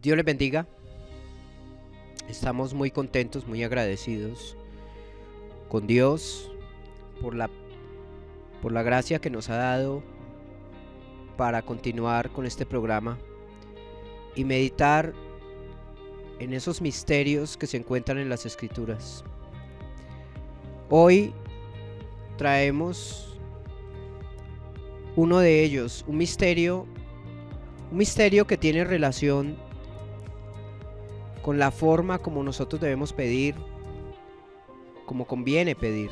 Dios les bendiga. Estamos muy contentos, muy agradecidos con Dios por la gracia que nos ha dado para continuar con este programa y meditar en esos misterios que se encuentran en las Escrituras. Hoy traemos uno de ellos, un misterio que tiene relación con la forma como nosotros debemos pedir, como conviene pedir.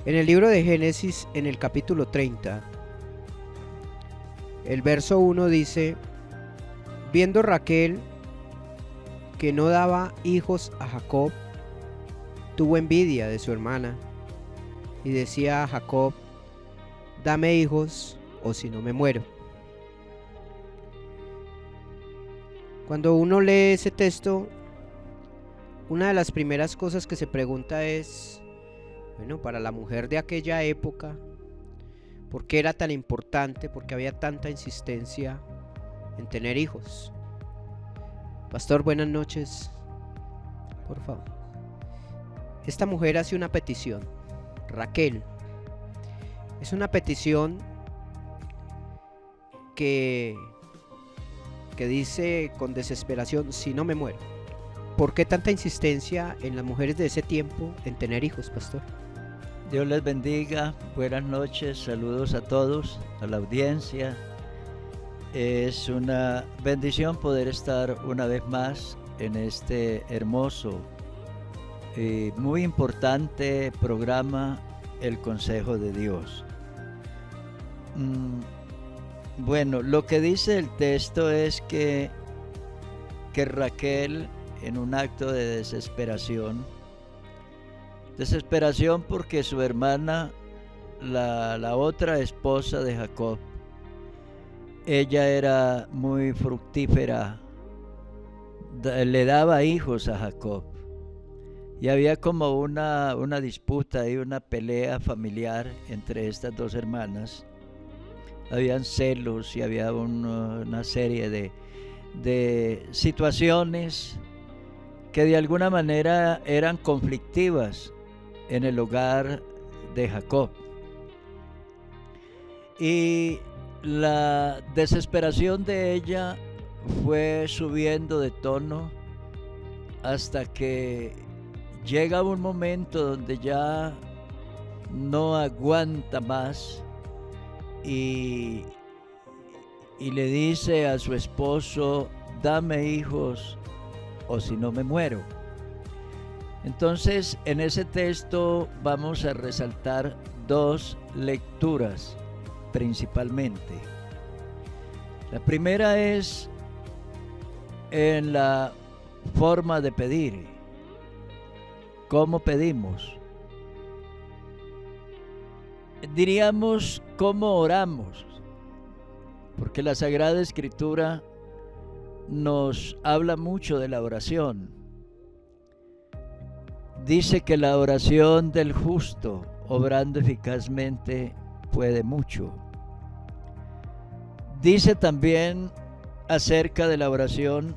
En el libro de Génesis, en el capítulo 30, el verso 1 dice: viendo Raquel que no daba hijos a Jacob, tuvo envidia de su hermana y decía a Jacob: dame hijos o si no me muero. Cuando uno lee ese texto, una de las primeras cosas que se pregunta es, para la mujer de aquella época, ¿por qué era tan importante? ¿Por qué había tanta insistencia en tener hijos? Pastor, buenas noches. Por favor. Esta mujer hace una petición, Raquel. Es una petición que dice con desesperación: si no me muero. ¿Por qué tanta insistencia en las mujeres de ese tiempo en tener hijos, pastor? Dios les bendiga, buenas noches, saludos a todos, a la audiencia. Es una bendición poder estar una vez más en este hermoso y muy importante programa, El Consejo de Dios. Bueno, lo que dice el texto es que Raquel, en un acto de desesperación porque su hermana, la otra esposa de Jacob, ella era muy fructífera, le daba hijos a Jacob, y había como una disputa y una pelea familiar entre estas dos hermanas. Habían celos y había una serie de situaciones que de alguna manera eran conflictivas en el hogar de Jacob. Y la desesperación de ella fue subiendo de tono hasta que llega un momento donde ya no aguanta más y le dice a su esposo: dame hijos o si no me muero. Entonces, en ese texto vamos a resaltar dos lecturas principalmente. La primera es en la forma de pedir. ¿Cómo pedimos? Diríamos, ¿cómo oramos? Porque la Sagrada Escritura nos habla mucho de la oración. Dice que la oración del justo, obrando eficazmente, puede mucho. Dice también acerca de la oración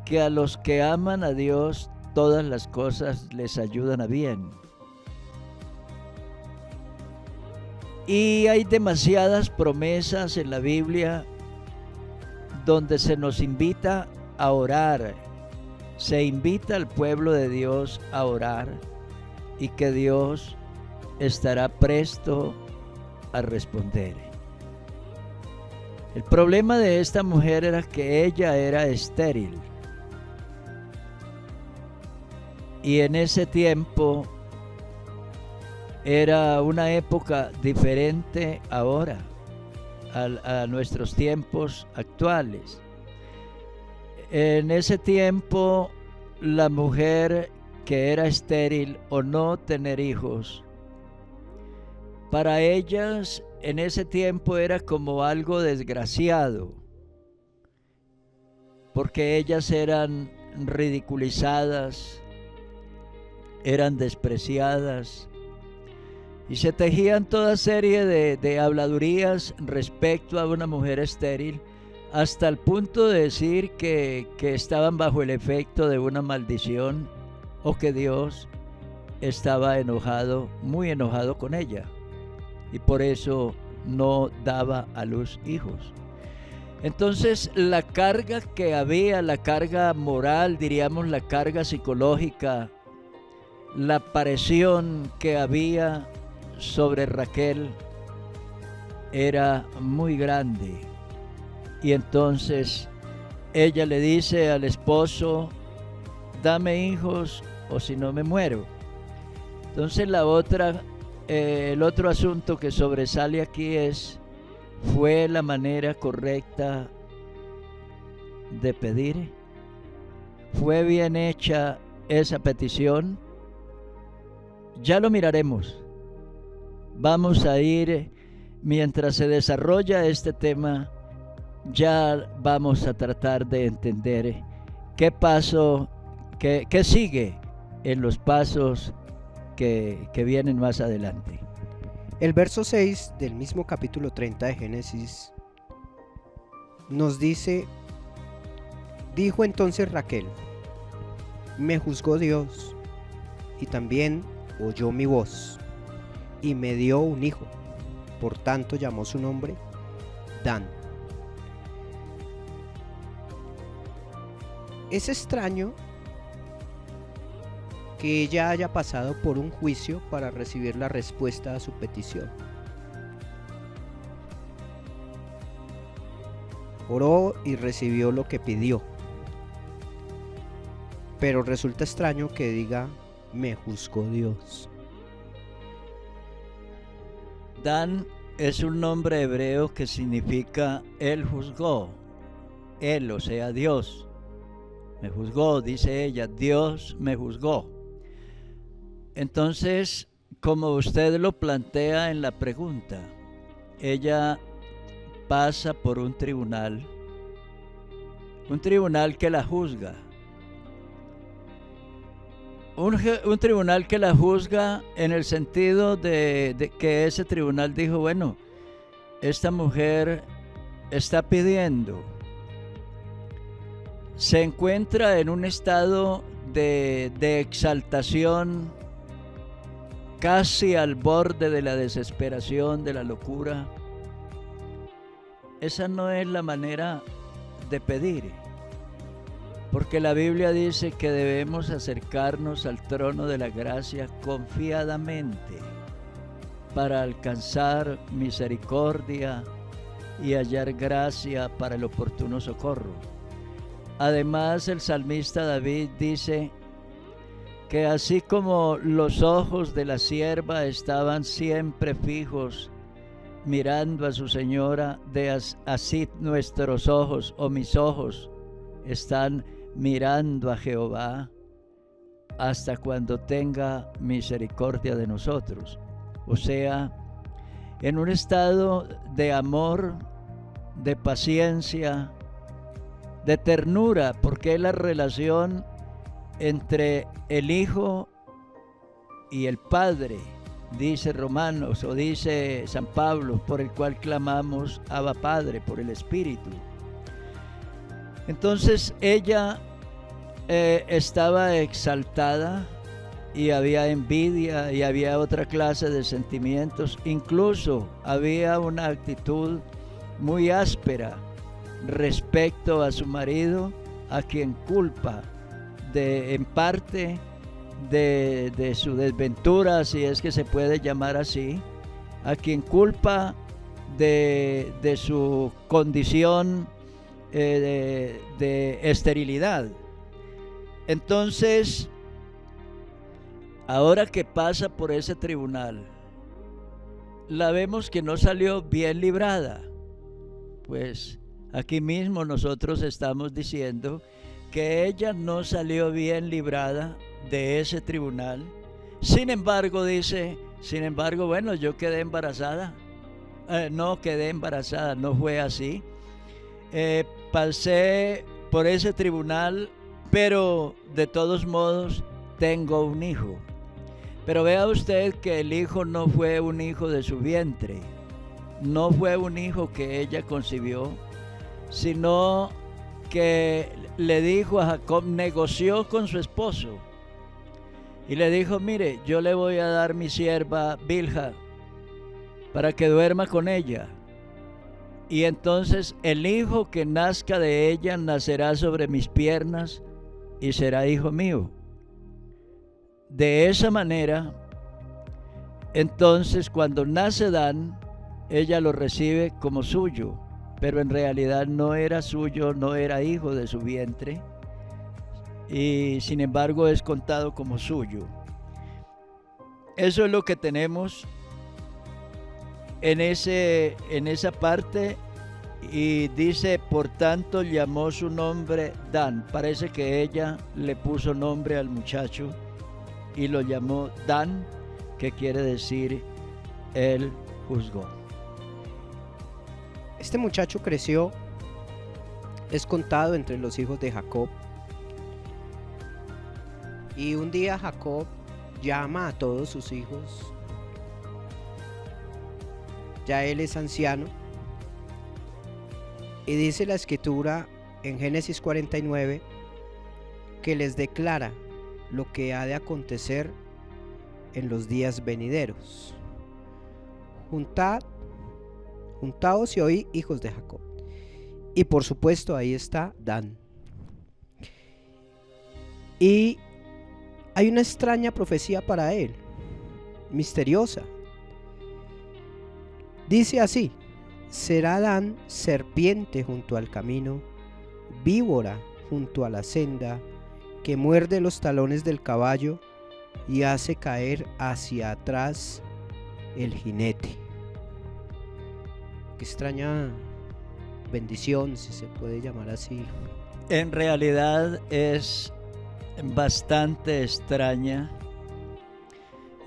que a los que aman a Dios, todas las cosas les ayudan a bien. Y hay demasiadas promesas en la Biblia donde se nos invita a orar. Se invita al pueblo de Dios a orar y que Dios estará presto a responder. El problema de esta mujer era que ella era estéril. Y en ese tiempo era una época diferente ahora a nuestros tiempos actuales. En ese tiempo, la mujer que era estéril o no tener hijos, para ellas en ese tiempo era como algo desgraciado, porque ellas eran ridiculizadas, eran despreciadas, y se tejían toda serie de habladurías respecto a una mujer estéril, hasta el punto de decir que estaban bajo el efecto de una maldición o que Dios estaba enojado, muy enojado con ella, y por eso no daba a luz hijos. Entonces la carga que había, la carga moral, diríamos la carga psicológica, la presión que había sobre Raquel era muy grande. Y entonces ella le dice al esposo: dame hijos o si no me muero. Entonces el otro asunto que sobresale aquí ¿fue la manera correcta de pedir? ¿Fue bien hecha esa petición? Ya lo miraremos. Vamos a ir, mientras se desarrolla este tema, ya vamos a tratar de entender qué sigue en los pasos que vienen más adelante. El verso 6 del mismo capítulo 30 de Génesis nos dice: dijo entonces Raquel, me juzgó Dios y también oyó mi voz y me dio un hijo, por tanto llamó su nombre Dan. Es extraño que ella haya pasado por un juicio para recibir la respuesta a su petición. Oró y recibió lo que pidió, pero resulta extraño que diga: me juzgó Dios. Dan es un nombre hebreo que significa Él juzgó. Él, o sea, Dios. Me juzgó, dice ella, Dios me juzgó. Entonces, como usted lo plantea en la pregunta, ella pasa por un tribunal que la juzga. Un tribunal que la juzga en el sentido de que ese tribunal dijo: bueno, esta mujer está pidiendo, se encuentra en un estado de exaltación, casi al borde de la desesperación, de la locura. Esa no es la manera de pedir, porque la Biblia dice que debemos acercarnos al trono de la gracia confiadamente para alcanzar misericordia y hallar gracia para el oportuno socorro. Además, el salmista David dice que así como los ojos de la sierva estaban siempre fijos mirando a su señora, así nuestros ojos o mis ojos están mirando a Jehová hasta cuando tenga misericordia de nosotros. O sea, en un estado de amor, de paciencia, de ternura, porque es la relación entre el Hijo y el Padre, dice Romanos o dice San Pablo, por el cual clamamos Abba Padre, por el Espíritu. Entonces ella estaba exaltada y había envidia y había otra clase de sentimientos, incluso había una actitud muy áspera respecto a su marido, a quien culpa en parte de su desventura, si es que se puede llamar así, a quien culpa de su condición de esterilidad. Entonces, ahora que pasa por ese tribunal, la vemos que no salió bien librada. Pues aquí mismo nosotros estamos diciendo que ella no salió bien librada de ese tribunal. Sin embargo, bueno, yo quedé embarazada. No quedé embarazada, no fue así. Pasé por ese tribunal, pero de todos modos tengo un hijo. Pero vea usted que el hijo no fue un hijo de su vientre, no fue un hijo que ella concibió, sino que le dijo a Jacob, negoció con su esposo y le dijo: mire, yo le voy a dar mi sierva Bilha para que duerma con ella, y entonces el hijo que nazca de ella nacerá sobre mis piernas y será hijo mío. De esa manera, entonces cuando nace Dan, ella lo recibe como suyo, pero en realidad no era suyo, no era hijo de su vientre, y sin embargo es contado como suyo. Eso es lo que tenemos en esa parte. Y dice: por tanto llamó su nombre Dan. Parece que ella le puso nombre al muchacho y lo llamó Dan, que quiere decir él juzgó. Este muchacho creció, es contado entre los hijos de Jacob. Y un día Jacob llama a todos sus hijos. Ya él es anciano. Y dice la escritura en Génesis 49 que les declara lo que ha de acontecer en los días venideros. Juntaos y oí, hijos de Jacob. Y por supuesto ahí está Dan. Y hay una extraña profecía para él, misteriosa. Dice así: será Dan serpiente junto al camino, víbora junto a la senda, que muerde los talones del caballo y hace caer hacia atrás el jinete. Qué extraña bendición, si se puede llamar así. En realidad es bastante extraña.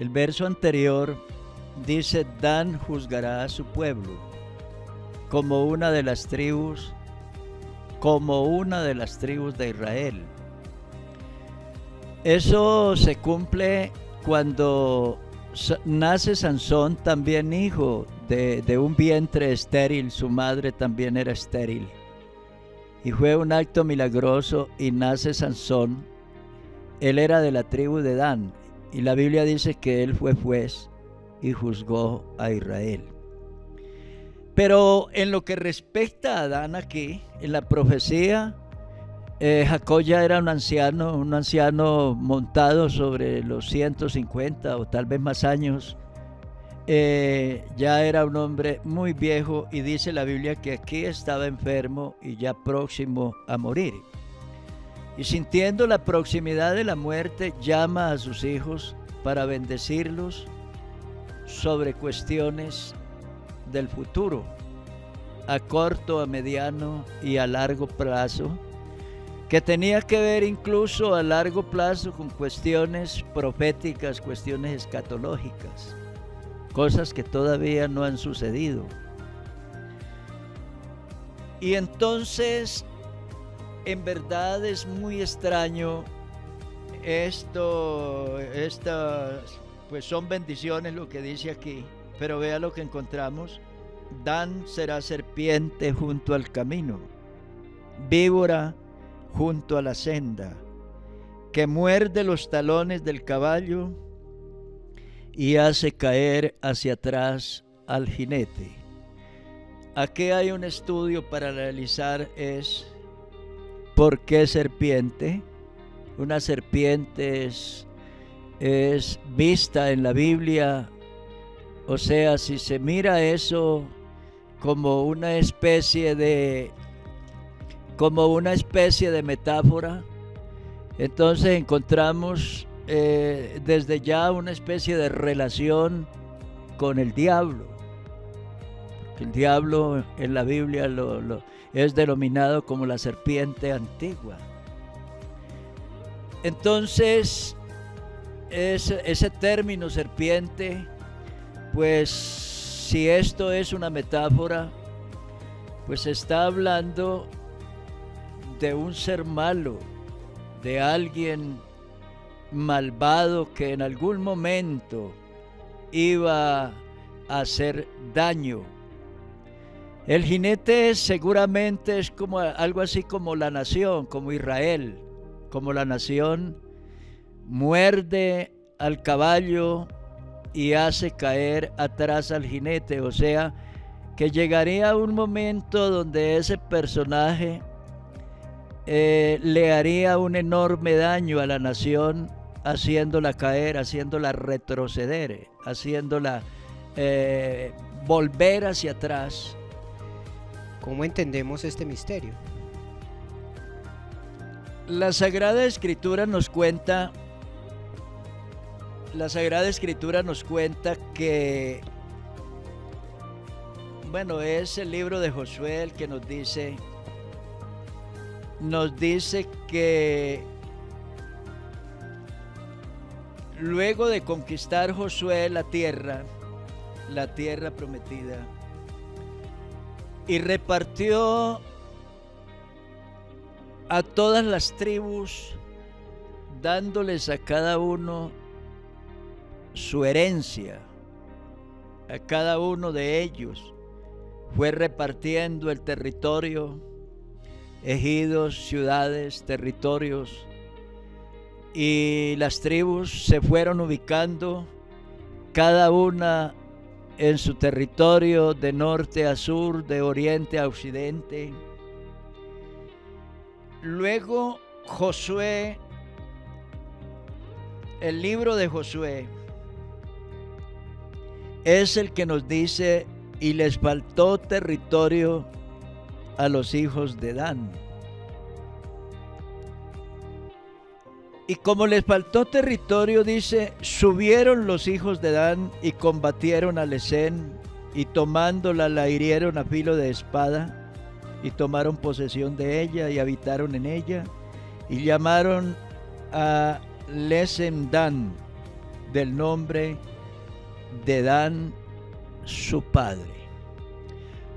El verso anterior dice: Dan juzgará a su pueblo como una de las tribus de Israel. Eso se cumple cuando nace Sansón, también hijo de un vientre estéril. Su madre también era estéril, y fue un acto milagroso, y nace Sansón. Él era de la tribu de Dan, y la Biblia dice que él fue juez y juzgó a Israel. Pero en lo que respecta a Dan aquí, en la profecía, Jacob ya era un anciano montado sobre los 150 o tal vez más años. Ya era un hombre muy viejo, y dice la Biblia que aquí estaba enfermo y ya próximo a morir. Y sintiendo la proximidad de la muerte, llama a sus hijos para bendecirlos sobre cuestiones del futuro, a corto, a mediano y a largo plazo, que tenía que ver incluso a largo plazo con cuestiones proféticas, cuestiones escatológicas, cosas que todavía no han sucedido. Y entonces, en verdad es muy extraño esto, pues son bendiciones lo que dice aquí, pero vea lo que encontramos. Dan será serpiente junto al camino, víbora junto a la senda, que muerde los talones del caballo y hace caer hacia atrás al jinete. Aquí hay un estudio para realizar: es ¿por qué serpiente? Una serpiente es vista en la Biblia, o sea, si se mira eso como una especie de metáfora, entonces encontramos desde ya una especie de relación con el diablo. El diablo en la Biblia es denominado como la serpiente antigua. Entonces, ese término serpiente, pues si esto es una metáfora, pues está hablando de un ser malo, de alguien malvado que en algún momento iba a hacer daño. El jinete seguramente es como algo así como la nación, como Israel, como la nación muerde al caballo y hace caer atrás al jinete. O sea, que llegaría un momento donde ese personaje le haría un enorme daño a la nación, haciéndola caer, haciéndola retroceder, haciéndola volver hacia atrás. ¿Cómo entendemos este misterio? La Sagrada Escritura nos cuenta que, bueno, es el libro de Josué el que nos dice que luego de conquistar Josué la tierra prometida, y repartió a todas las tribus, dándoles a cada uno su herencia, a cada uno de ellos fue repartiendo el territorio, ejidos, ciudades, territorios, y las tribus se fueron ubicando cada una en su territorio, de norte a sur, de oriente a occidente. Luego Josué, el libro de Josué, es el que nos dice: y les faltó territorio a los hijos de Dan. Y como les faltó territorio, dice, subieron los hijos de Dan y combatieron a Lesén, y tomándola la hirieron a filo de espada, y tomaron posesión de ella y habitaron en ella, y llamaron a Lesem Dan, del nombre de Dan su padre.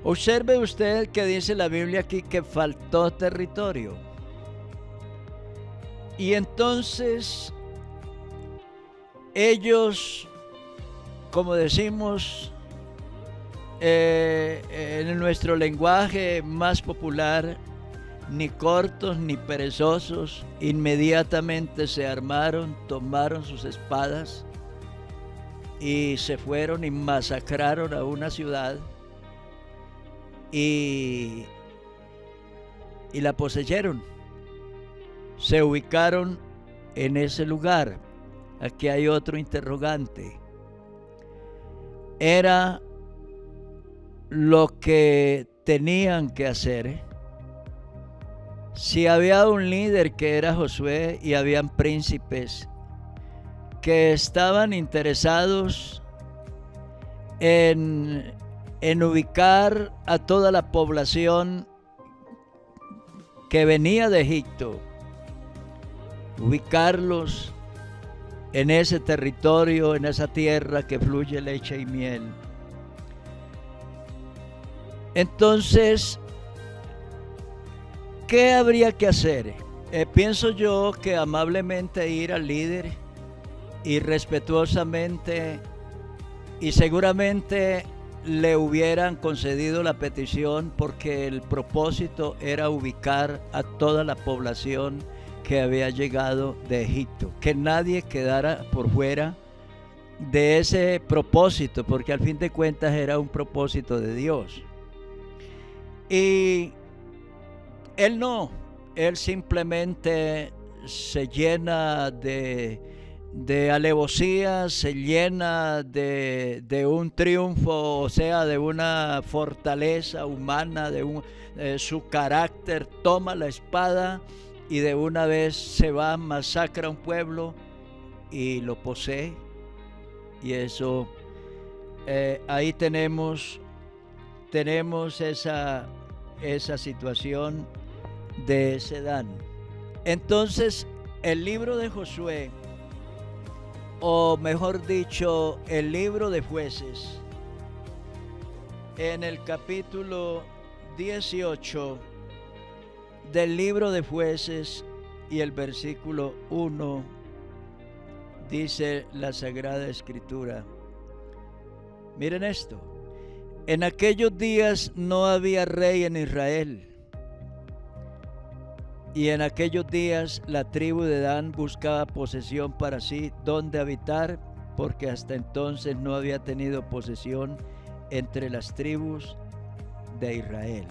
Observe usted que dice la Biblia aquí que faltó territorio. Y entonces ellos, como decimos en nuestro lenguaje más popular, ni cortos ni perezosos, inmediatamente se armaron, tomaron sus espadas y se fueron y masacraron a una ciudad y la poseyeron. Se ubicaron en ese lugar. Aquí hay otro interrogante. Era lo que tenían que hacer. Si había un líder que era Josué y habían príncipes que estaban interesados en ubicar a toda la población que venía de Egipto, ubicarlos en ese territorio, en esa tierra que fluye leche y miel. Entonces, ¿qué habría que hacer? Pienso yo que amablemente ir al líder y respetuosamente, y seguramente le hubieran concedido la petición, porque el propósito era ubicar a toda la población que había llegado de Egipto, que nadie quedara por fuera de ese propósito, porque al fin de cuentas era un propósito de Dios. Y él simplemente se llena de alevosía, se llena de un triunfo, o sea, de una fortaleza humana, su carácter, toma la espada y de una vez se va, masacra a un pueblo y lo posee. Y eso, ahí tenemos esa situación de ese Dan. Entonces, el libro de Josué, o mejor dicho, el libro de Jueces, en el capítulo 18 del libro de Jueces y el versículo 1, dice la Sagrada Escritura. Miren esto: En aquellos días no había rey en Israel. Y en aquellos días la tribu de Dan buscaba posesión para sí, donde habitar, porque hasta entonces no había tenido posesión entre las tribus de Israel.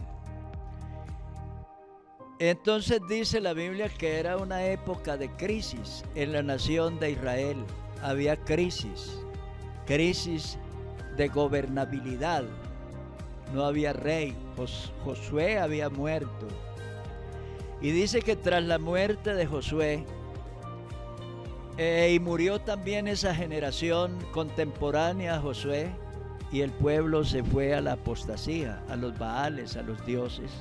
Entonces dice la Biblia que era una época de crisis en la nación de Israel. Había crisis de gobernabilidad. No había rey. Josué había muerto. Y dice que tras la muerte de Josué, y murió también esa generación contemporánea a Josué, y el pueblo se fue a la apostasía, a los baales, a los dioses.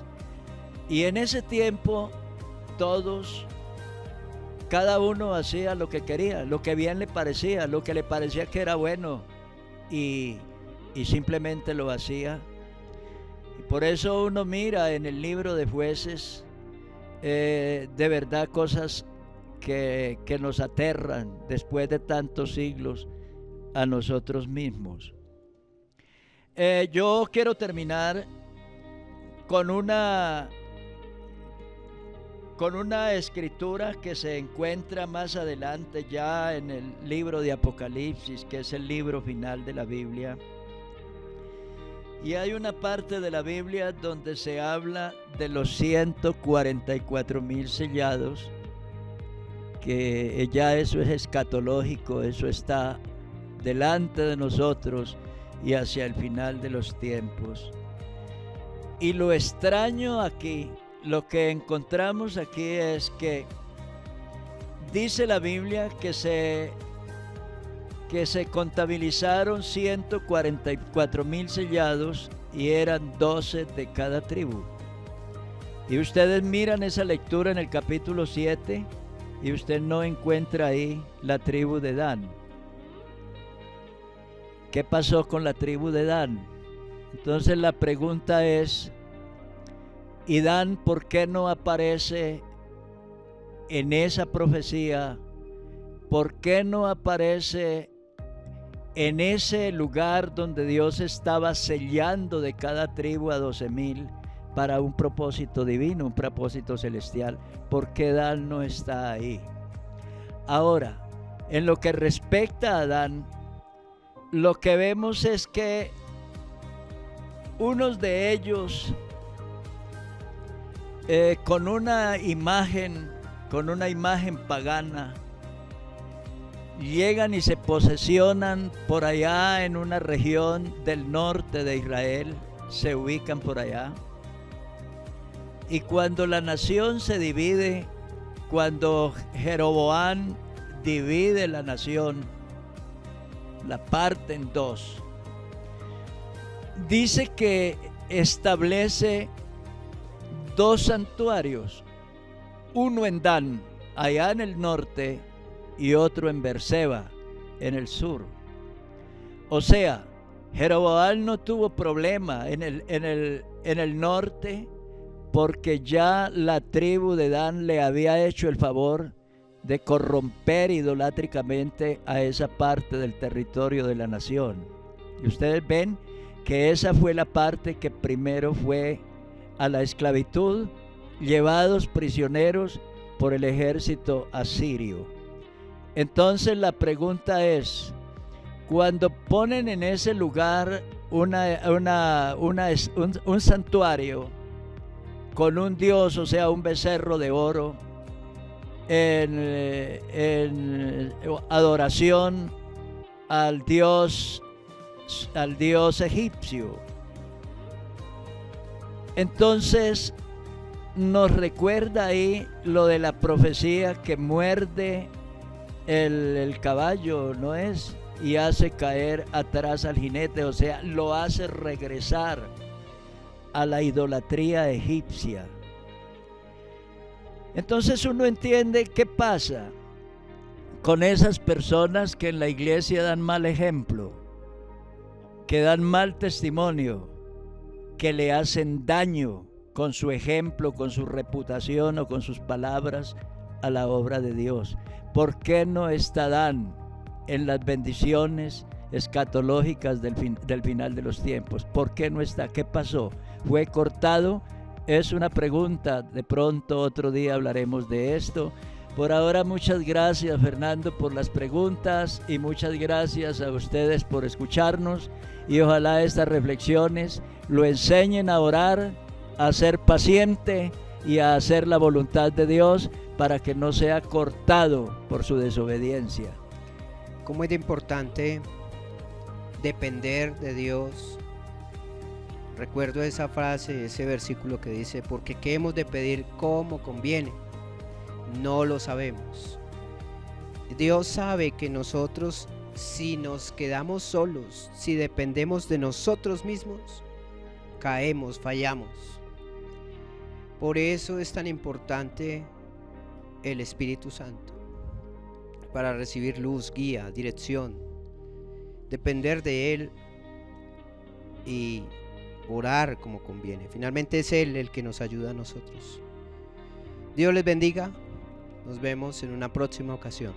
Y en ese tiempo todos, cada uno hacía lo que quería, lo que bien le parecía, lo que le parecía que era bueno, y simplemente lo hacía. Y por eso uno mira en el libro de Jueces de verdad cosas que nos aterran después de tantos siglos a nosotros mismos. Yo quiero terminar con una escritura que se encuentra más adelante ya en el libro de Apocalipsis, que es el libro final de la Biblia. Y hay una parte de la Biblia donde se habla de los 144,000 sellados, que ya eso es escatológico, eso está delante de nosotros y hacia el final de los tiempos. Y lo extraño aquí, lo que encontramos aquí es que dice la Biblia que se contabilizaron 144,000 sellados y eran 12 de cada tribu. Y ustedes miran esa lectura en el capítulo 7 y usted no encuentra ahí la tribu de Dan. ¿Qué pasó con la tribu de Dan? Entonces la pregunta es, ¿y Dan por qué no aparece en esa profecía? ¿Por qué no aparece en ese lugar donde Dios estaba sellando de cada tribu a 12,000 para un propósito divino, un propósito celestial? ¿Por qué Dan no está ahí? Ahora, en lo que respecta a Dan, lo que vemos es que unos de ellos con una imagen pagana llegan y se posesionan por allá en una región del norte de Israel, se ubican por allá. Y cuando la nación se divide, cuando Jeroboam divide la nación, la parte en dos, dice que establece 2 santuarios, uno en Dan, allá en el norte, y otro en Beerseba, en el sur. O sea, Jeroboam no tuvo problema en el norte, porque ya la tribu de Dan le había hecho el favor de corromper idolátricamente a esa parte del territorio de la nación. Y ustedes ven que esa fue la parte que primero fue a la esclavitud, llevados prisioneros por el ejército asirio. Entonces la pregunta es, cuando ponen en ese lugar un santuario con un dios, o sea, un becerro de oro, en adoración al dios egipcio, entonces nos recuerda ahí lo de la profecía que muerde el caballo, ¿no es? Y hace caer atrás al jinete, o sea, lo hace regresar a la idolatría egipcia. Entonces uno entiende qué pasa con esas personas que en la iglesia dan mal ejemplo, que dan mal testimonio, que le hacen daño con su ejemplo, con su reputación o con sus palabras a la obra de Dios. ¿Por qué no está Dan en las bendiciones, escatológicas del final de los tiempos. ¿Por qué no está? ¿Qué pasó? ¿Fue cortado? Es una pregunta, de pronto otro día hablaremos de esto. Por ahora, muchas gracias, Fernando, por las preguntas, y muchas gracias a ustedes por escucharnos, y ojalá estas reflexiones lo enseñen a orar, a ser paciente y a hacer la voluntad de Dios para que no sea cortado por su desobediencia. ¿Cómo es de importante depender de Dios? Recuerdo esa frase, ese versículo que dice: porque qué hemos de pedir como conviene, no lo sabemos. Dios sabe que nosotros, si nos quedamos solos, si dependemos de nosotros mismos, caemos, fallamos. Por eso es tan importante el Espíritu Santo, para recibir luz, guía, dirección, depender de Él y orar como conviene. Finalmente es Él el que nos ayuda a nosotros. Dios les bendiga. Nos vemos en una próxima ocasión.